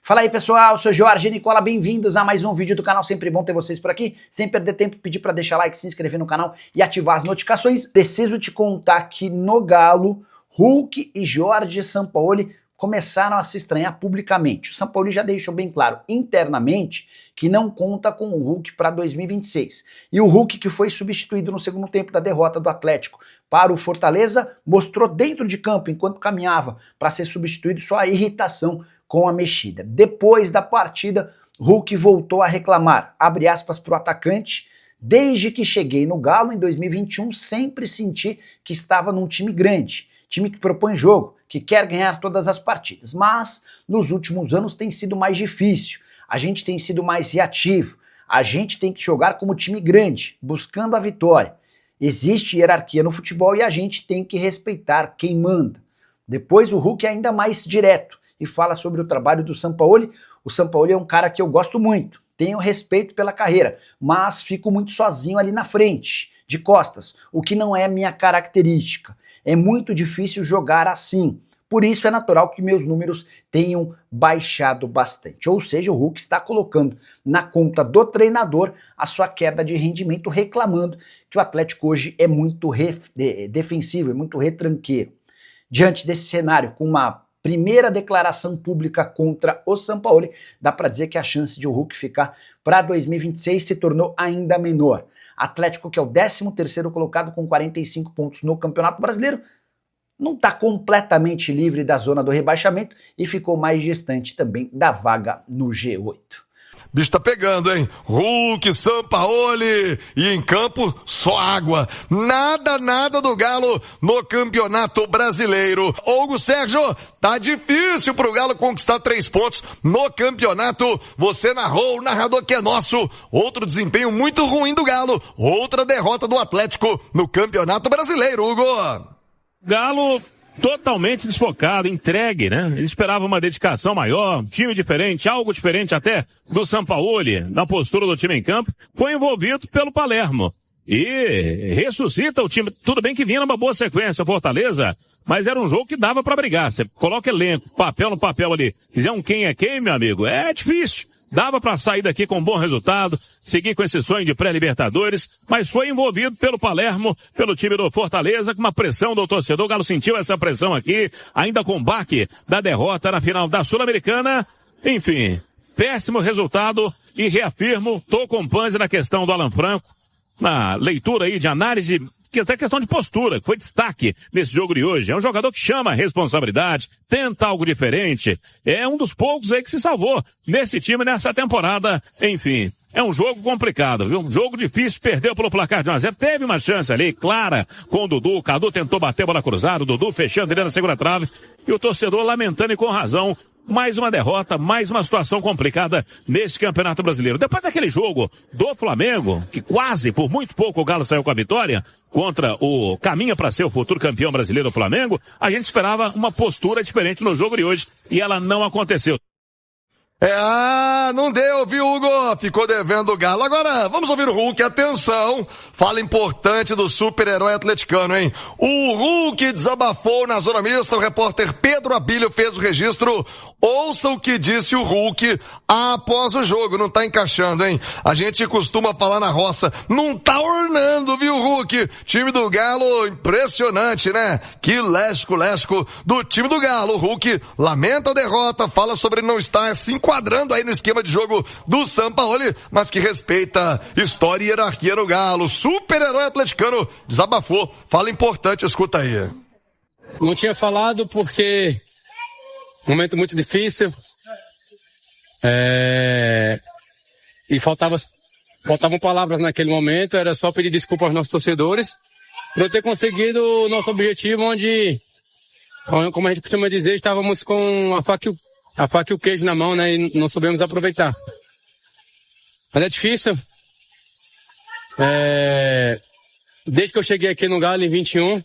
Fala aí pessoal, sou Jorge Nicola, bem-vindos a mais um vídeo do canal, sempre bom ter vocês por aqui. Sem perder tempo, pedir para deixar like, se inscrever no canal e ativar as notificações. Preciso te contar que no Galo, Hulk e Jorge Sampaoli começaram a se estranhar publicamente. O Sampaoli já deixou bem claro internamente que não conta com o Hulk para 2026. E o Hulk, que foi substituído no segundo tempo da derrota do Atlético para o Fortaleza, mostrou dentro de campo, enquanto caminhava para ser substituído, sua irritação com a mexida. Depois da partida, Hulk voltou a reclamar, abre aspas para o atacante: desde que cheguei no Galo em 2021, sempre senti que estava num time grande, time que propõe jogo, que quer ganhar todas as partidas, mas nos últimos anos tem sido mais difícil, a gente tem sido mais reativo, a gente tem que jogar como time grande, buscando a vitória. Existe hierarquia no futebol e a gente tem que respeitar quem manda. Depois o Hulk é ainda mais direto e fala sobre o trabalho do Sampaoli. O Sampaoli é um cara que eu gosto muito, tenho respeito pela carreira, mas fico muito sozinho ali na frente, de costas, o que não é minha característica. É muito difícil jogar assim, por isso é natural que meus números tenham baixado bastante. Ou seja, o Hulk está colocando na conta do treinador a sua queda de rendimento, reclamando que o Atlético hoje é muito defensivo, é muito retranqueiro. Diante desse cenário, com uma primeira declaração pública contra o Sampaoli, dá para dizer que a chance de o Hulk ficar para 2026 se tornou ainda menor. Atlético, que é o 13º colocado com 45 pontos no Campeonato Brasileiro, não está completamente livre da zona do rebaixamento e ficou mais distante também da vaga no G8. Bicho tá pegando, hein? Hulk, Sampaoli e em campo só água. Nada do Galo no Campeonato Brasileiro. Hugo Sérgio, tá difícil pro Galo conquistar 3 pontos no campeonato. Você narrou, o narrador que é nosso. Outro desempenho muito ruim do Galo. Outra derrota do Atlético no Campeonato Brasileiro, Hugo. Galo totalmente desfocado, entregue, né? Ele esperava uma dedicação maior, time diferente, algo diferente até do Sampaoli, na postura do time em campo. Foi envolvido pelo Palermo e ressuscita o time. Tudo bem que vinha numa boa sequência, Fortaleza, mas era um jogo que dava pra brigar. Você coloca elenco, papel no papel ali, fizer um quem é quem, meu amigo, é difícil. Dava para sair daqui com um bom resultado, seguir com esse sonho de pré-libertadores, mas foi envolvido pelo Palermo, pelo time do Fortaleza, com uma pressão do torcedor. O Galo sentiu essa pressão aqui, ainda com o baque da derrota na final da Sul-Americana. Enfim, péssimo resultado e reafirmo, tô com Panzi na questão do Alan Franco, na leitura aí de análise, que até questão de postura, que foi destaque nesse jogo de hoje. É um jogador que chama a responsabilidade, tenta algo diferente. É um dos poucos aí que se salvou nesse time, nessa temporada. Enfim, é um jogo complicado, viu? Um jogo difícil, perdeu pelo placar de 1-0. Teve uma chance ali, clara, com o Dudu. O Cadu tentou bater a bola cruzada, o Dudu fechando ele na segunda trave. E o torcedor lamentando e com razão. Mais uma derrota, mais uma situação complicada neste Campeonato Brasileiro. Depois daquele jogo do Flamengo, que quase, por muito pouco, o Galo saiu com a vitória contra o caminho para ser o futuro campeão brasileiro do Flamengo, a gente esperava uma postura diferente no jogo de hoje e ela não aconteceu. Não deu, viu, Hugo? Ficou devendo o Galo. Agora, vamos ouvir o Hulk. Atenção, fala importante do super-herói atleticano, hein? O Hulk desabafou na zona mista, o repórter Pedro Abílio fez o registro. Ouça o que disse o Hulk após o jogo. Não tá encaixando, hein? A gente costuma falar na roça, não tá ornando, viu, Hulk? Time do Galo, impressionante, né? Que lesco do time do Galo. O Hulk lamenta a derrota, fala sobre não estar se enquadrando aí no esquema de jogo do Sampaoli, mas que respeita história e hierarquia no Galo. Super-herói atleticano desabafou, fala importante, escuta aí. Não tinha falado porque momento muito difícil, e faltavam palavras naquele momento. Era só pedir desculpa aos nossos torcedores por não ter conseguido o nosso objetivo, onde, como a gente costuma dizer, estávamos com a faca e o queijo na mão, né, e não soubemos aproveitar. Mas é difícil. Desde que eu cheguei aqui no Galo em 21,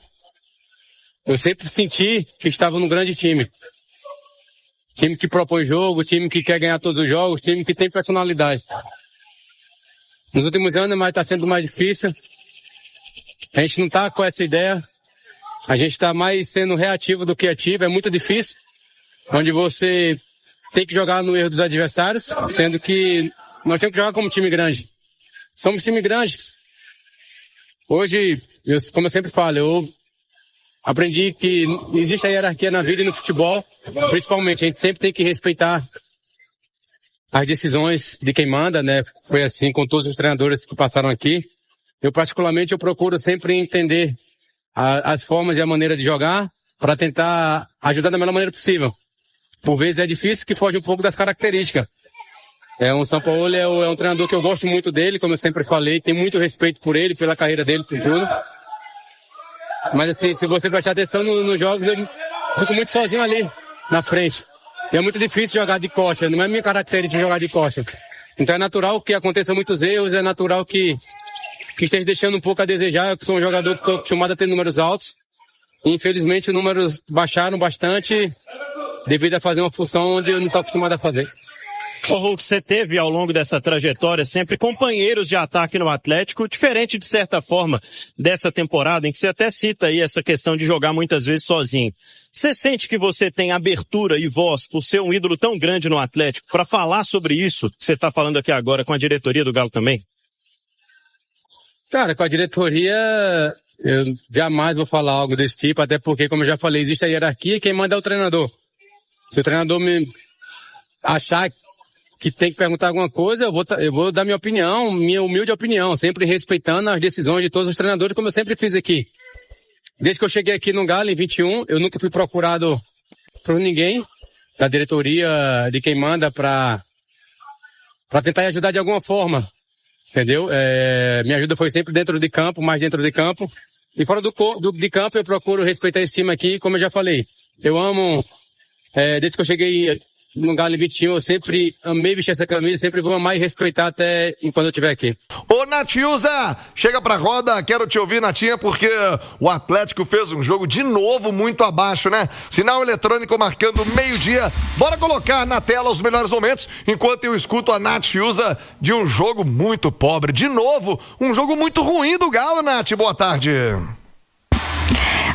eu sempre senti que estava num grande time. Time que propõe jogo, time que quer ganhar todos os jogos, time que tem personalidade. Nos últimos anos, mas está sendo mais difícil. A gente não está com essa ideia. A gente está mais sendo reativo do que ativo. É muito difícil. Onde você tem que jogar no erro dos adversários, sendo que nós temos que jogar como time grande. Somos time grande. Hoje, como eu sempre falo, eu aprendi que existe a hierarquia na vida e no futebol, principalmente. A gente sempre tem que respeitar as decisões de quem manda, né? Foi assim com todos os treinadores que passaram aqui. Eu, particularmente, eu procuro sempre entender as formas e a maneira de jogar para tentar ajudar da melhor maneira possível. Por vezes é difícil, que foge um pouco das características. O Sampaoli é um treinador que eu gosto muito dele, como eu sempre falei, tenho muito respeito por ele, pela carreira dele, por tudo. Mas assim, se você prestar atenção nos jogos, eu fico muito sozinho ali, na frente. E é muito difícil jogar de costa, não é minha característica jogar de costa. Então é natural que aconteçam muitos erros, é natural que esteja deixando um pouco a desejar. Eu sou um jogador que estou acostumado a ter números altos. Infelizmente, os números baixaram bastante devido a fazer uma função onde eu não estou acostumado a fazer. Ô Hulk, você teve ao longo dessa trajetória sempre companheiros de ataque no Atlético, diferente de certa forma dessa temporada em que você até cita aí essa questão de jogar muitas vezes sozinho. Você sente que você tem abertura e voz por ser um ídolo tão grande no Atlético para falar sobre isso que você está falando aqui agora com a diretoria do Galo também? Cara, com a diretoria eu jamais vou falar algo desse tipo, até porque, como eu já falei, existe a hierarquia e quem manda é o treinador. Se o treinador me achar que tem que perguntar alguma coisa, eu vou dar minha opinião, minha humilde opinião, sempre respeitando as decisões de todos os treinadores, como eu sempre fiz aqui. Desde que eu cheguei aqui no Galo, em 21, eu nunca fui procurado por ninguém, da diretoria, de quem manda, pra tentar ajudar de alguma forma, entendeu? Minha ajuda foi sempre dentro de campo, mais dentro de campo. E fora de campo, eu procuro respeitar esse time aqui, como eu já falei. Eu amo, desde que eu cheguei no Galo em 21, eu sempre amei vestir essa camisa, sempre vou amar e respeitar até enquanto eu estiver aqui. Ô Natiusa, chega pra roda, quero te ouvir, Natinha, porque o Atlético fez um jogo de novo muito abaixo, né? Sinal eletrônico marcando meio-dia. Bora colocar na tela os melhores momentos, enquanto eu escuto a Natiusa de um jogo muito pobre. De novo, um jogo muito ruim do Galo, Nath. Boa tarde.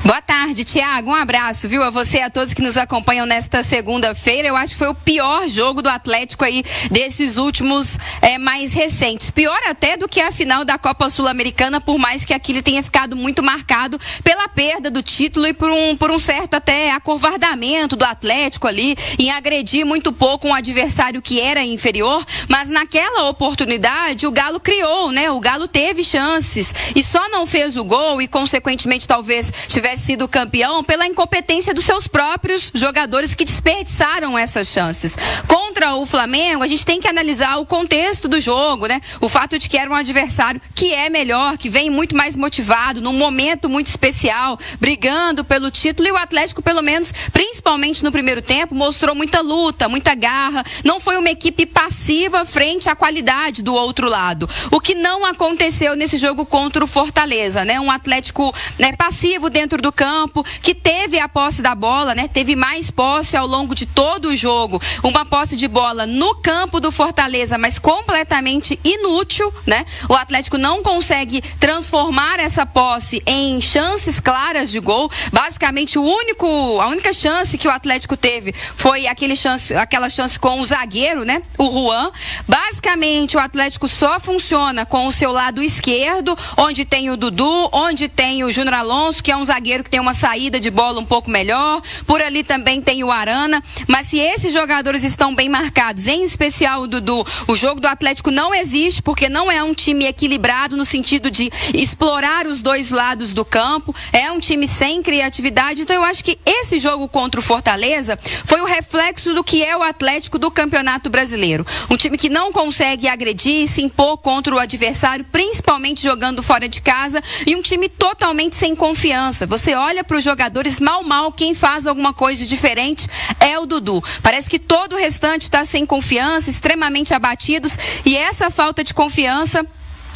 Boa tarde, Thiago. Um abraço, viu? A você e a todos que nos acompanham nesta segunda-feira. Eu acho que foi o pior jogo do Atlético aí desses últimos mais recentes. Pior até do que a final da Copa Sul-Americana, por mais que aquilo tenha ficado muito marcado pela perda do título e por um certo até acovardamento do Atlético ali em agredir muito pouco um adversário que era inferior. Mas naquela oportunidade o Galo criou, né? O Galo teve chances e só não fez o gol e consequentemente talvez tivesse sido campeão pela incompetência dos seus próprios jogadores que desperdiçaram essas chances. Contra o Flamengo, a gente tem que analisar o contexto do jogo, né? O fato de que era um adversário que é melhor, que vem muito mais motivado, num momento muito especial, brigando pelo título, e o Atlético, pelo menos, principalmente no primeiro tempo, mostrou muita luta, muita garra, não foi uma equipe passiva frente à qualidade do outro lado. O que não aconteceu nesse jogo contra o Fortaleza, né? Um Atlético, né, passivo dentro do campo, que teve a posse da bola, né? Teve mais posse ao longo de todo o jogo. Uma posse de bola no campo do Fortaleza, mas completamente inútil, né? O Atlético não consegue transformar essa posse em chances claras de gol. Basicamente, a única chance que o Atlético teve foi aquela chance com o zagueiro, né? O Juan. Basicamente, o Atlético só funciona com o seu lado esquerdo, onde tem o Dudu, onde tem o Júnior Alonso, que é um zagueiro que tem uma saída de bola um pouco melhor. Por ali também tem o Arana. Mas se esses jogadores estão bem marcados, em especial o Dudu, o jogo do Atlético não existe, porque não é um time equilibrado no sentido de explorar os dois lados do campo. É um time sem criatividade. Então eu acho que esse jogo contra o Fortaleza foi o reflexo do que é o Atlético do Campeonato Brasileiro. Um time que não consegue agredir, se impor contra o adversário, principalmente jogando fora de casa, e um time totalmente sem confiança. Você olha para os jogadores, mal, quem faz alguma coisa diferente é o Dudu. Parece que todo o restante está sem confiança, extremamente abatidos, e essa falta de confiança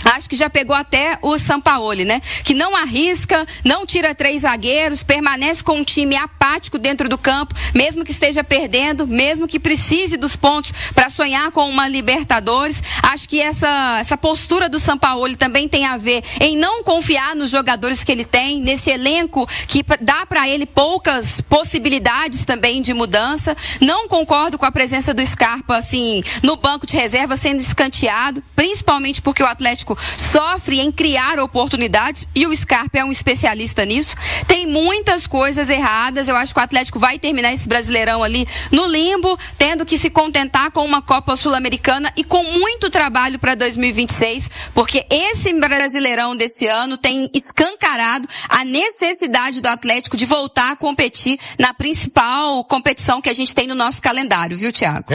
Acho que já pegou até o Sampaoli, né? Que não arrisca, não tira 3 zagueiros, permanece com um time apático dentro do campo, mesmo que esteja perdendo, mesmo que precise dos pontos para sonhar com uma Libertadores. Acho que essa postura do Sampaoli também tem a ver em não confiar nos jogadores que ele tem, nesse elenco que dá para ele poucas possibilidades também de mudança. Não concordo com a presença do Scarpa, assim, no banco de reserva, sendo escanteado, principalmente porque o Atlético sofre em criar oportunidades e o Scarpa é um especialista nisso. Tem muitas coisas erradas. Eu acho que o Atlético vai terminar esse Brasileirão ali no limbo, tendo que se contentar com uma Copa Sul-Americana e com muito trabalho para 2026, porque esse Brasileirão desse ano tem escancarado a necessidade do Atlético de voltar a competir na principal competição que a gente tem no nosso calendário, viu, Thiago?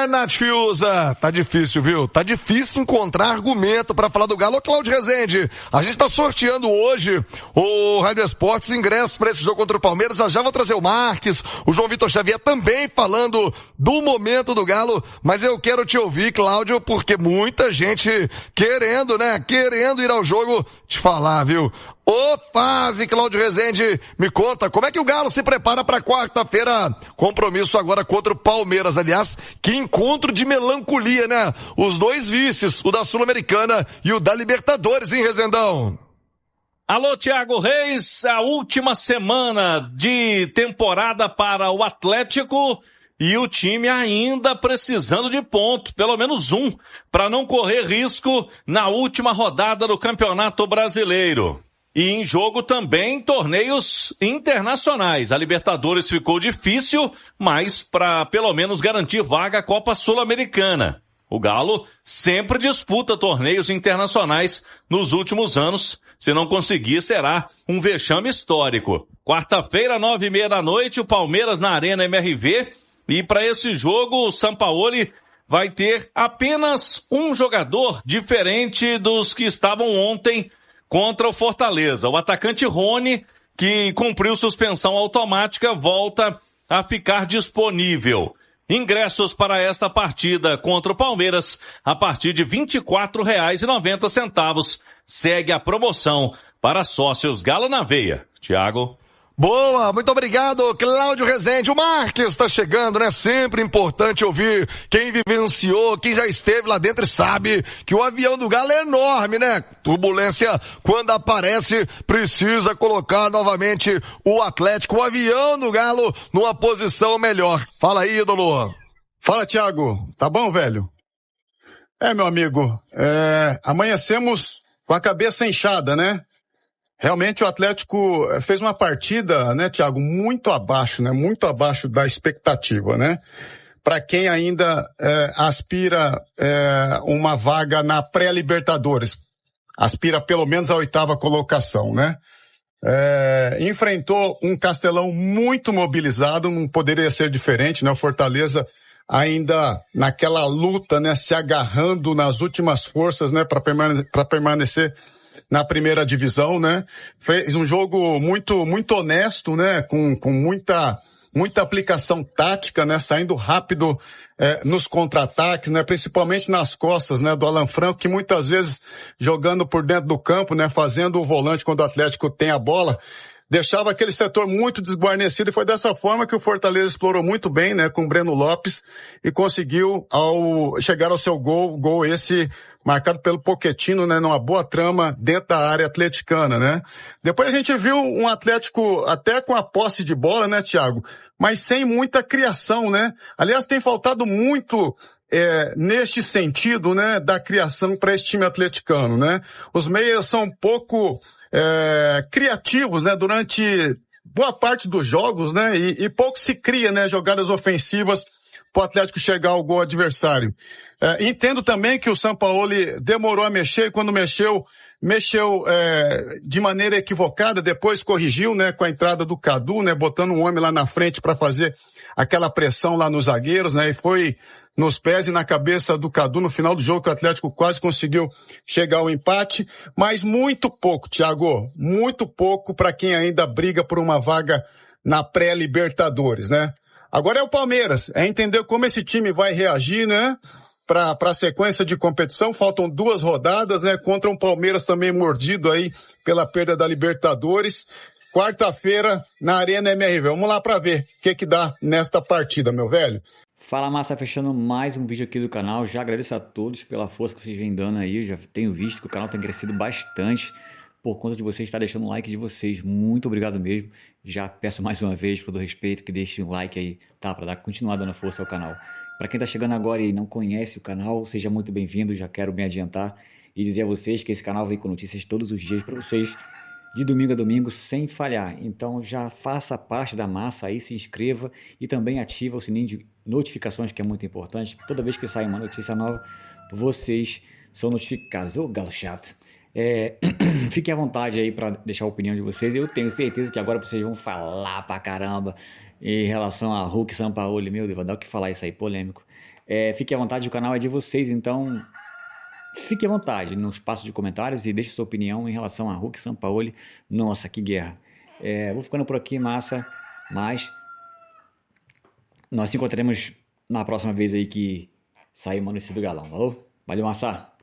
Nath Fiuza, tá difícil, viu? Tá difícil encontrar argumento pra falar do Galo. Ô, Cláudio Rezende, a gente tá sorteando hoje o Rádio Esportes ingressos pra esse jogo contra o Palmeiras. Já vou trazer o Marques, o João Vitor Xavier também falando do momento do Galo, mas eu quero te ouvir, Cláudio, porque muita gente querendo ir ao jogo. Te falar, viu? Ô, fase, Cláudio Rezende, me conta, como é que o Galo se prepara para quarta-feira? Compromisso agora contra o Palmeiras, aliás, que encontro de melancolia, né? Os dois vices, o da Sul-Americana e o da Libertadores, hein, Rezendão? Alô, Thiago Reis, a última semana de temporada para o Atlético e o time ainda precisando de ponto, pelo menos um, para não correr risco na última rodada do Campeonato Brasileiro. E em jogo também torneios internacionais. A Libertadores ficou difícil, mas para pelo menos garantir vaga à Copa Sul-Americana. O Galo sempre disputa torneios internacionais nos últimos anos. Se não conseguir, será um vexame histórico. Quarta-feira, 21h30, o Palmeiras na Arena MRV. E para esse jogo, o Sampaoli vai ter apenas um jogador diferente dos que estavam ontem contra o Fortaleza. O atacante Rony, que cumpriu suspensão automática, volta a ficar disponível. Ingressos para esta partida contra o Palmeiras a partir de R$ 24,90. Segue a promoção para sócios Galo na Veia. Thiago. Boa, muito obrigado, Cláudio Rezende. O Marques está chegando, né? Sempre importante ouvir quem vivenciou, quem já esteve lá dentro e sabe que o avião do Galo é enorme, né? Turbulência, quando aparece, precisa colocar novamente o Atlético, o avião do Galo, numa posição melhor. Fala aí, ídolo. Fala, Thiago. Tá bom, velho? Meu amigo, amanhecemos com a cabeça inchada, né? Realmente o Atlético fez uma partida, né, Thiago, muito abaixo, né? Muito abaixo da expectativa, né? Para quem ainda aspira uma vaga na pré-Libertadores, aspira pelo menos a 8ª colocação, né? Enfrentou um Castelão muito mobilizado, não poderia ser diferente, né? O Fortaleza ainda naquela luta, né, se agarrando nas últimas forças, né, para permanecer na primeira divisão, né? Fez um jogo muito honesto, né? Com muita aplicação tática, né? Saindo rápido nos contra-ataques, né? Principalmente nas costas, né? Do Alan Franco, que muitas vezes jogando por dentro do campo, né? Fazendo o volante quando o Atlético tem a bola, deixava aquele setor muito desguarnecido, e foi dessa forma que o Fortaleza explorou muito bem, né, com o Breno Lopes, e conseguiu chegar ao seu gol esse marcado pelo Pochettino, né, numa boa trama dentro da área atleticana, né. Depois a gente viu um Atlético até com a posse de bola, né, Thiago, mas sem muita criação, né. Aliás, tem faltado muito neste sentido, né, da criação para esse time atleticano, né. Os meias são um pouco criativos, né, durante boa parte dos jogos, né, e pouco se cria, né, jogadas ofensivas para o Atlético chegar ao gol adversário. Entendo também que o Sampaoli demorou a mexer, e quando mexeu de maneira equivocada, depois corrigiu, né, com a entrada do Cadu, né, botando um homem lá na frente para fazer aquela pressão lá nos zagueiros, né, e foi nos pés e na cabeça do Cadu no final do jogo que o Atlético quase conseguiu chegar ao empate, mas muito pouco, Thiago, muito pouco para quem ainda briga por uma vaga na pré-Libertadores, né? Agora é o Palmeiras, entender como esse time vai reagir, né? para a sequência de competição. Faltam 2 rodadas, né? Contra um Palmeiras também mordido aí pela perda da Libertadores. Quarta-feira na Arena MRV. Vamos lá para ver o que dá nesta partida, meu velho. Fala, massa, fechando mais um vídeo aqui do canal. Já agradeço a todos pela força que vocês vêm dando aí. Eu já tenho visto que o canal tem crescido bastante por conta de vocês estar deixando o like de vocês. Muito obrigado mesmo. Já peço mais uma vez, por todo respeito, que deixem um like aí, tá? Para continuar dando força ao canal. Para quem tá chegando agora e não conhece o canal, seja muito bem-vindo. Já quero me adiantar e dizer a vocês que esse canal vem com notícias todos os dias para vocês, de domingo a domingo, sem falhar. Então já faça parte da massa aí, se inscreva e também ativa o sininho de notificações, que é muito importante. Toda vez que sai uma notícia nova, vocês são notificados. Ô, galo chato. Fiquem à vontade aí para deixar a opinião de vocês. Eu tenho certeza que agora vocês vão falar pra caramba em relação a Hulk e Sampaoli. Meu Deus, vai dar o que falar isso aí, polêmico. Fiquem à vontade, o canal é de vocês, então fique à vontade no espaço de comentários e deixe sua opinião em relação a Hulk e Sampaoli. Nossa, que guerra. Vou ficando por aqui, massa, mas nós se encontraremos na próxima vez aí que sair uma notícia do Galão, valeu? Valeu, massa!